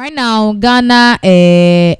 Right now, Ghana,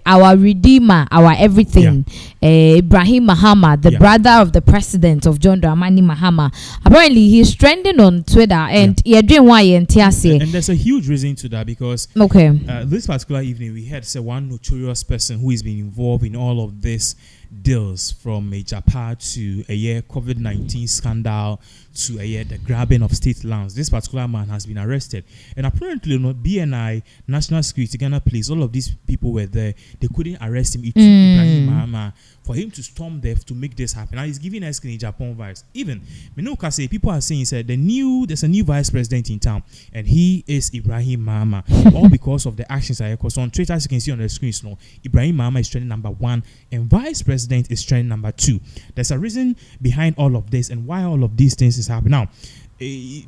our redeemer, our everything, Ibrahim Mahama, the brother of the president of John Dramani Mahama. Apparently, he's trending on Twitter, and you're doing why and there's a huge reason to that because this particular evening we had one notorious person who has been involved in all of this deals, from a Japan to a COVID-19 scandal to the grabbing of state lands. This particular man has been arrested, and apparently not BNI, National Security, Ghana Police, all of these people were there. They couldn't arrest him. It took Ibrahim Mahama for him to storm there to make this happen. Now he's giving us in Japan vibes. Even say people are saying there's a new vice president in town, and he is Ibrahim Mahama. All because of the actions I because on Twitter, as you can see on the screen, Ibrahim Mahama is trending number 1, and vice president is trending number 2. There's a reason behind all of this and why all of these things is happening. Now,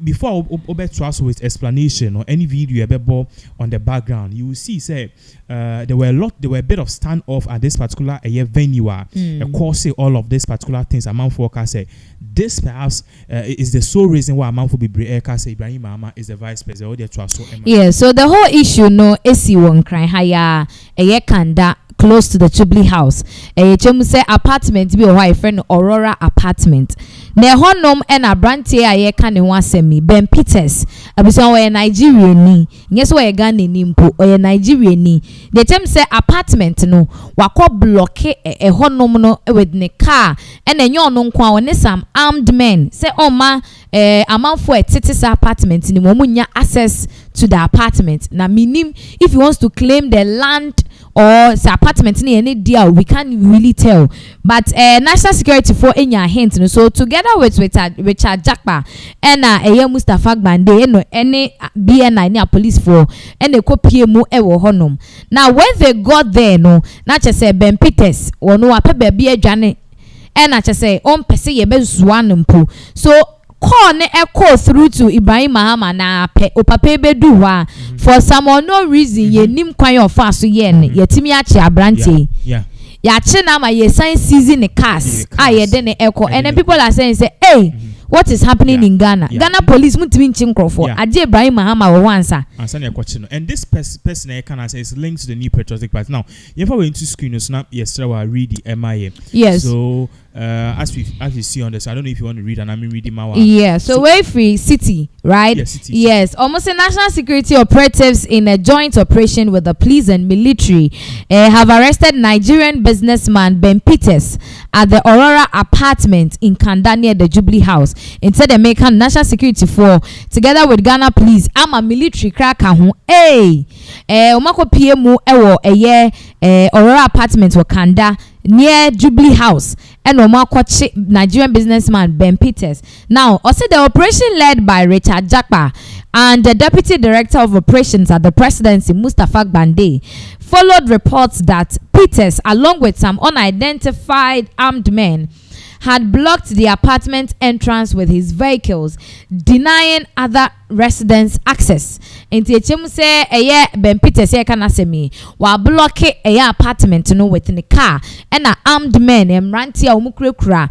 before Obet to us with explanation or any video about on the background, you will see there were a bit of standoff at this particular venue. Of course, all of these particular things amount for say this perhaps is the sole reason why amount for say Ibrahim Mahama is the vice president. So the whole issue is one crying higher kanda close to the Jubilee House. Say apartment be a friend Aurora apartment. Ne honom and a brantie aye kan ho asemi Ben Peters abison we Nigeria ni nyeso we Ghana ni mpo o Nigeria ni the term say apartment no wakọ block honom no with ne car and enye ono nkwa woni some armed men say oma amanfo etete apartment ni mo munya access to the apartment na minim if he wants to claim the land or the apartment ni any deal we can't really tell, but national security for enya hint no. So together with Richard Jakpa and Mustafa Gbande no any BNI ni police for and they copy mu ewo honom. Now when they got there no na che say Ben Peters or no apebe bi adwane and na che say on pese ye be zuan mpo. So call ne echo through to Ibrahim Mahama na opapa bedu wa for some or no reason ye nim kwan of fast so ye ne yetimi achi abrante ya chi na ma ye sign season the cars ye de ne echo, and then people are saying say hey what is happening in Ghana? Ghana police mutimi nchi nkrofo ade Ibrahim Mahama wo wansa ansa na ekwachi no, and this person I can say is linked to the new patriotic party. Now if we into screen no snap yesterday we read the MIA. Yes, so as you see on this, I don't know if you want to read, and I'm reading my one. Yeah, so way free city, right? Yes, almost a national security operatives in a joint operation with the police and military have arrested Nigerian businessman Ben Peters at the Aurora apartment in Kanda near the Jubilee House. Instead, they make national security for together with Ghana police. I'm a military cracker who umako PMU Aurora apartment for Kanda near Jubilee House and Omakwachi Nigerian businessman Ben Peters. Now, also the operation led by Richard Jakpa and the Deputy Director of Operations at the Presidency, Mustafa Gbande, followed reports that Peters, along with some unidentified armed men, had blocked the apartment entrance with his vehicles, denying other residents access. Inti echem say Ben Peters kana semi wa block apartment no with the car and armed men emranti a omukura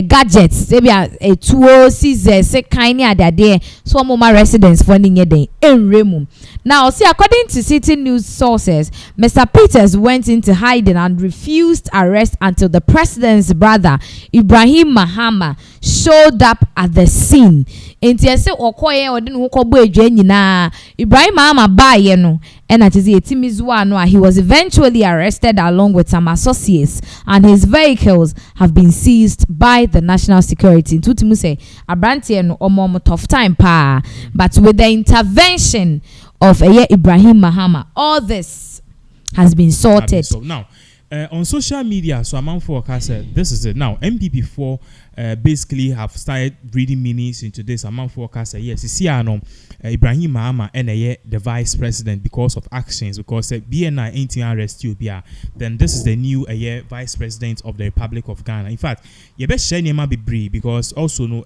gadgets ebia etuo scissors se kan ni adade so mama residents for ninye den enremu. Now see, according to city news sources, Mr. Peters went into hiding and refused arrest until the president's brother Ibrahim Mahama showed up at the scene. Inti ese okoye odin ho kobo edwa nyina Ibrahim Mahama baye no and at he was eventually arrested along with some associates, and his vehicles have been seized by the national security. Tutumu say abrantie no omo tough time pa, but with the intervention of Ibrahim Mahama, all this has been sorted. So now on social media, so among forecast, this is it. Now MPP4 basically have started reading meanings into this. Among forecast, yes, you see, Ibrahim Mahama and the vice president because of actions, because BNI ain't arrest you, then this is the new vice president of the Republic of Ghana. In fact, you best share name be brave because also no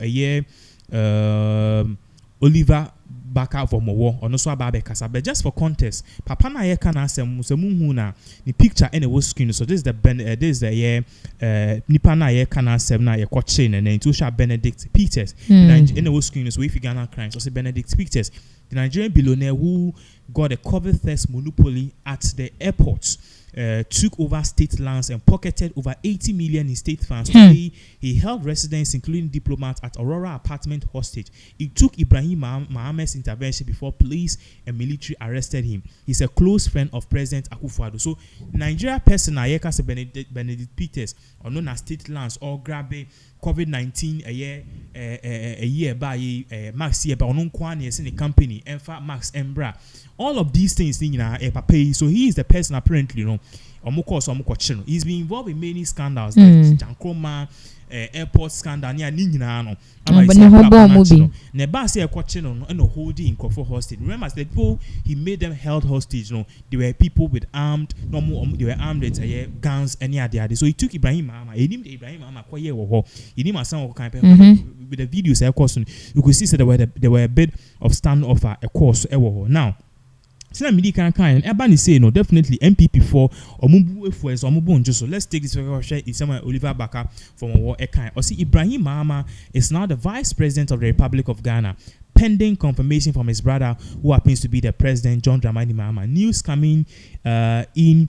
Oliver Baka from Mowo or no so about Kasa. But just for context, Papa na ye can answer Musamuna the picture and it was screen. So this is the year Nipa na ye can answer na ye chain and then to Benedict Peters. And it was screen so if you Ghana crimes, so say Benedict Peters, the Nigerian billionaire who got a COVID test monopoly at the airports. Took over state lands and pocketed over 80 million in state funds. Today, he held residents, including diplomats, at Aurora apartment hostage. It took Ibrahim Mahama's intervention before police and military arrested him. He's a close friend of President Akufo-Addo. So, Nigeria person, Benedict Peters, or known as state lands, or grab COVID-19 a year by Max year, but on Kwani in the company, Enfa Max Embra. All of these things, so he is the person apparently, he's been involved in many scandals, like Jankroma, airport scandal, Neba say a question on holding in Kofo hostage. Remember, the people he made them held hostage. They were people with armed, they were armed with guns, any other. So he took Ibrahim Mahama. He named Ibrahim Mahama. He named a son with the videos. Of course, you could see that there were a bit of standoff. A course. Now. So Ebani say no, definitely MPP for so let's take this it's Oliver Baka from war Ekai. Or see Ibrahim Mahama is now the Vice President of the Republic of Ghana, pending confirmation from his brother, who happens to be the President, John Dramani Mahama. News coming in.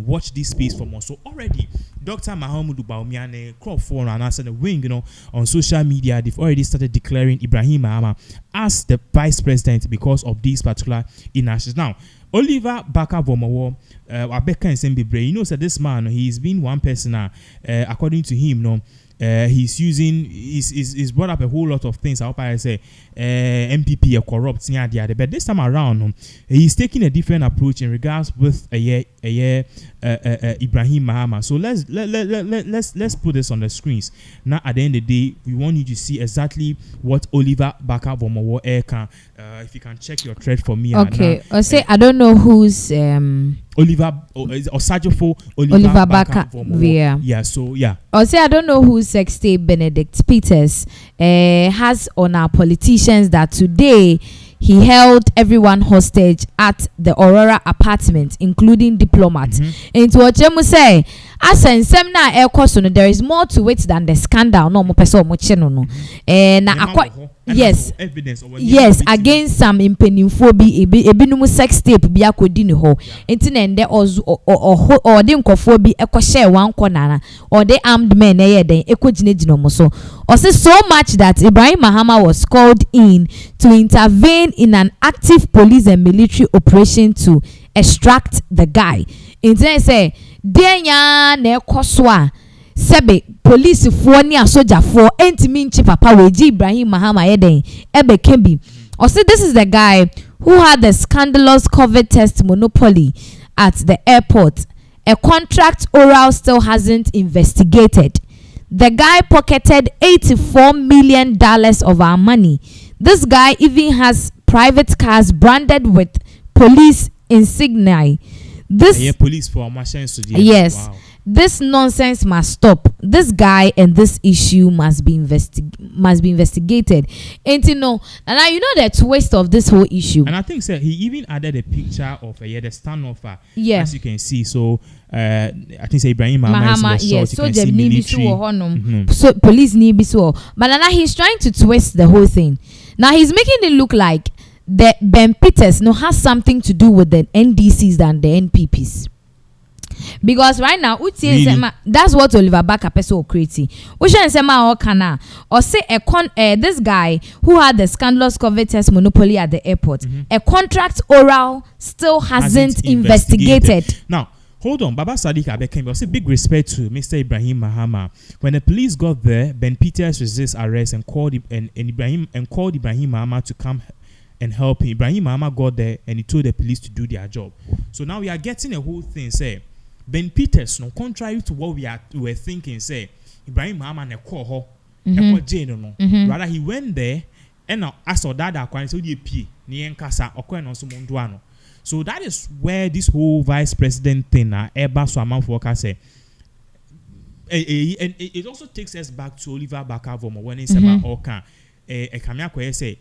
Watch this space for more. So already, Dr. Mahamudu Bawumia crop for and answer the wing, on social media, they've already started declaring Ibrahim Mahama as the Vice President because of these particular inactions. Now, Oliver Baka Vomowo, Abeka and Sembibre, that this man, he's been one person, according to him, he's brought up a whole lot of things. I hope I say MPP are corrupt, but this time around, he's taking a different approach in regards with Ibrahim Mahama. So let's put this on the screens. Now at the end of the day, we want you to see exactly what Oliver Baka Vomowo can. If you can check your thread for me. Okay. Or say I don't know who's Oliver Oliver Baka Vomowo. Yeah. So yeah. Or say I don't know who's sex tape Benedict Peters has on our politicians that today he held everyone hostage at the Aurora apartment, including diplomats. Into what you say, as in semna air question, there is more to it than the scandal. No more person no. Yes, yes, against some impeniophobia, ebinum sex tape biya kodini ho. Intine or dem kofobi eko share one corner or they armed men den eko jinejino moso. Or say so much that Ibrahim Mahama was called in to intervene in an active police and military operation to extract the guy. Intine say denya ne koswa sebe police for ni soldier for entimi nchi papa weji Ibrahim Mahama yeden ebe kembi. Or say this is the guy who had the scandalous COVID test monopoly at the airport. A contract oral still hasn't investigated. The guy pocketed $84 million of our money. This guy even has private cars branded with police insignia. This police for yes. Wow. This nonsense must stop. This guy and this issue must be investigated. And you know the twist of this whole issue. And I think he even added a picture of the standoff. Yeah. As you can see. So I think Ibrahim Mahama yes. So the military. So police need be so. But now he's trying to twist the whole thing. Now he's making it look like the Ben Peters has something to do with the NDCs than the NPPs. Because right now, really? That's what Oliver Baka person creating. Or say this guy who had the scandalous COVID test monopoly at the airport, a contract oral still hasn't investigated. Now, hold on, Baba Sadiq Abekembe. Also, big respect to Mr. Ibrahim Mahama. When the police got there, Ben Peters resisted arrest and called Ibrahim Mahama to come and help him. Ibrahim Mahama got there and he told the police to do their job. So now we are getting a whole thing. Say Ben Peters, no, contrary to what we were thinking, say Ibrahim Mahama ne call her, jail no. Rather he went there and now I saw that I so the P ni enkasa okwen also munduano. So that is where this whole vice president thing eba so amount for say. And it also takes us back to Oliver Baka Vomowo when he said about Oka. Kamya say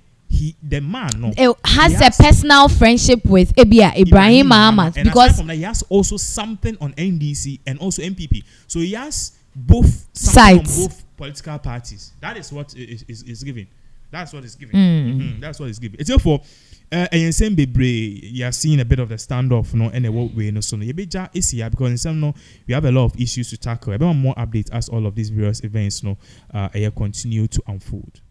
the man has a personal friendship with Ibrahim Mahama, because he has also something on NDC and also MPP. So he has both sides on both political parties. That is what is given. That's what is given. That's what is given. It's therefore and same you are seeing a bit of the standoff, and a way so is here because in some we have a lot of issues to tackle. More updates as all of these various events continue to unfold.